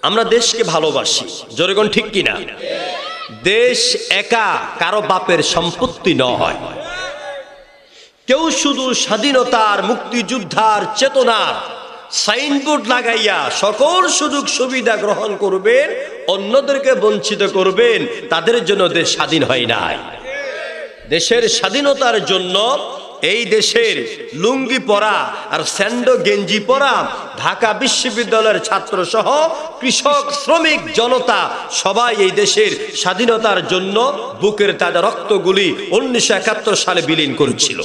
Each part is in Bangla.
আমরা দেশকে ভালোবাসি, জোরে কোন ঠিক কিনা? দেশ একা কারো বাপের সম্পত্তি নয়। কেউ শুধু স্বাধীনতার মুক্তিযোদ্ধার চেতনার সাইনবোর্ড লাগাইয়া সকল সুযোগ সুবিধা গ্রহণ করবেন, অন্যদেরকে বঞ্চিত করবেন, তাদের জন্য দেশ স্বাধীন হয় নাই। দেশের স্বাধীনতার জন্য এই দেশের লুঙ্গি পরা আর স্যান্ডো গেঞ্জি পরা ঢাকা বিশ্ববিদ্যালয়ের ছাত্র সহ কৃষক শ্রমিক জনতা সবাই এই দেশের স্বাধীনতার জন্য বুকের তাজা রক্তগুলি 1971 সালে বিলীন করেছিল।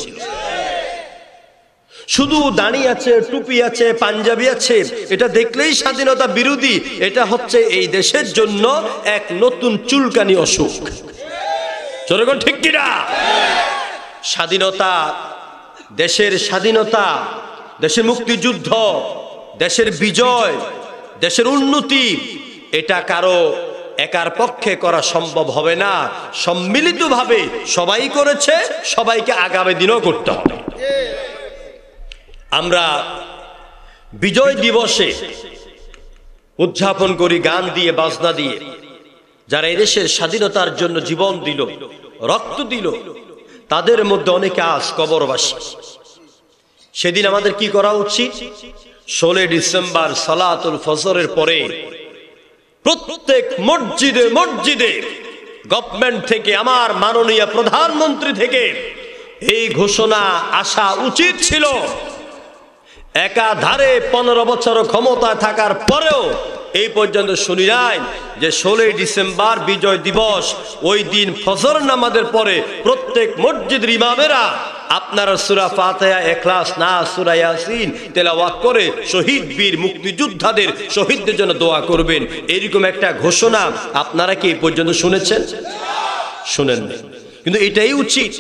শুধু দাড়ি আছে, টুপি আছে, পাঞ্জাবি আছে, এটা দেখলেই স্বাধীনতা বিরোধী। এটা হচ্ছে এই দেশের জন্য এক নতুন চুলকানি অসুখ। জনগণ ঠিক কিনা? স্বাধীনতা, দেশের স্বাধীনতা, দেশের মুক্তিযুদ্ধ, দেশের বিজয়, দেশের উন্নতি, এটা কারো একার পক্ষে করা সম্ভব হবে না। সম্মিলিতভাবে সবাই করেছে, সবাইকে আগামী দিনও করতে হবে। আমরা বিজয় দিবসে উদযাপন করি গান দিয়ে, বাজনা দিয়ে। যারা এদেশের স্বাধীনতার জন্য জীবন দিল, রক্ত দিল, তাদের মধ্যে অনেকে আজ কবরবাসী। সেদিন আমাদের কি করা উচিত? 16 ডিসেম্বর সালাতুল ফজরের পরে প্রত্যেক মসজিদে মসজিদে গভর্নমেন্ট থেকে, আমার মাননীয় প্রধানমন্ত্রী থেকে এই ঘোষণা আসা উচিত ছিল। একাধারে 15 বছর ক্ষমতায় থাকার পরেও এই পর্যন্ত শুনি নাই যে 16 ডিসেম্বর বিজয় দিবস, ওই দিন ফজর নামাজের পরে প্রত্যেক মসজিদের ইমামেরা আপনারা সূরা ফাতিহা, ইখলাস, নাস, সূরা ইয়াসিন তেলাওয়াত করে শহীদ বীর মুক্তিযোদ্ধাদের, শহীদদের জন্য দোয়া করবেন। এরকম একটা ঘোষণা আপনারা কি এই পর্যন্ত শুনেছেন? শুনেননি। কিন্তু এটাই উচিত,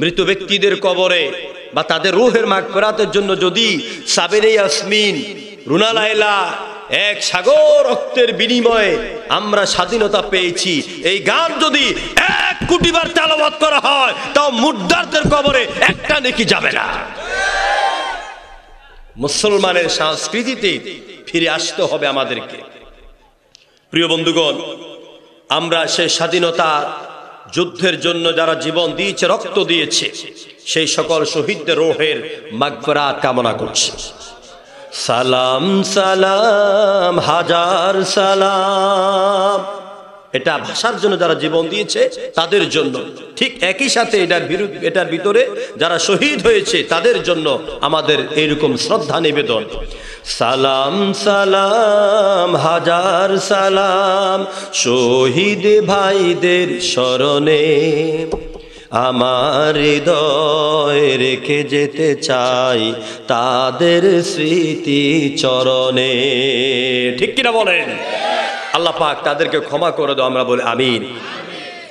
মৃত ব্যক্তিদের কবরে বা তাদের রূহের মাগফিরাতের জন্য যদি সাবিনা ইয়াসমিন, রুনা লায়লা, এক সাগর রক্তের বিনিময়ে আমরা স্বাধীনতা পেয়েছি, এই গান যদি 1 কোটি বার তেলাওয়াত করা হয়, তাও মুর্দারদের কবরে একটা নেকি যাবে না। মুসলমানের সংস্কৃতিতে ফিরে আসতে হবে আমাদেরকে। প্রিয় বন্ধুগণ, আমরা সেই স্বাধীনতা যুদ্ধের জন্য যারা জীবন দিয়েছে, রক্ত দিয়েছে, সেই সকল শহীদদের রূহের মাগফিরাত কামনা করছি। সালাম সালাম হাজার সালাম, এটা ভাষার জন্য যারা জীবন দিয়েছে তাদের জন্য। ঠিক একই সাথে এটার ভিতরে যারা শহীদ হয়েছে তাদের জন্য আমাদের এরকম শ্রদ্ধা নিবেদন। সালাম সালাম হাজার সালাম শহীদ ভাইদের স্মরণে, আমার হৃদয় রেখে যেতে চাই তাদের স্মৃতি চরণে। ঠিক কিনা বলেন? আল্লাহ পাক তাদেরকে ক্ষমা করে দাও, আমরা বলি আমিন।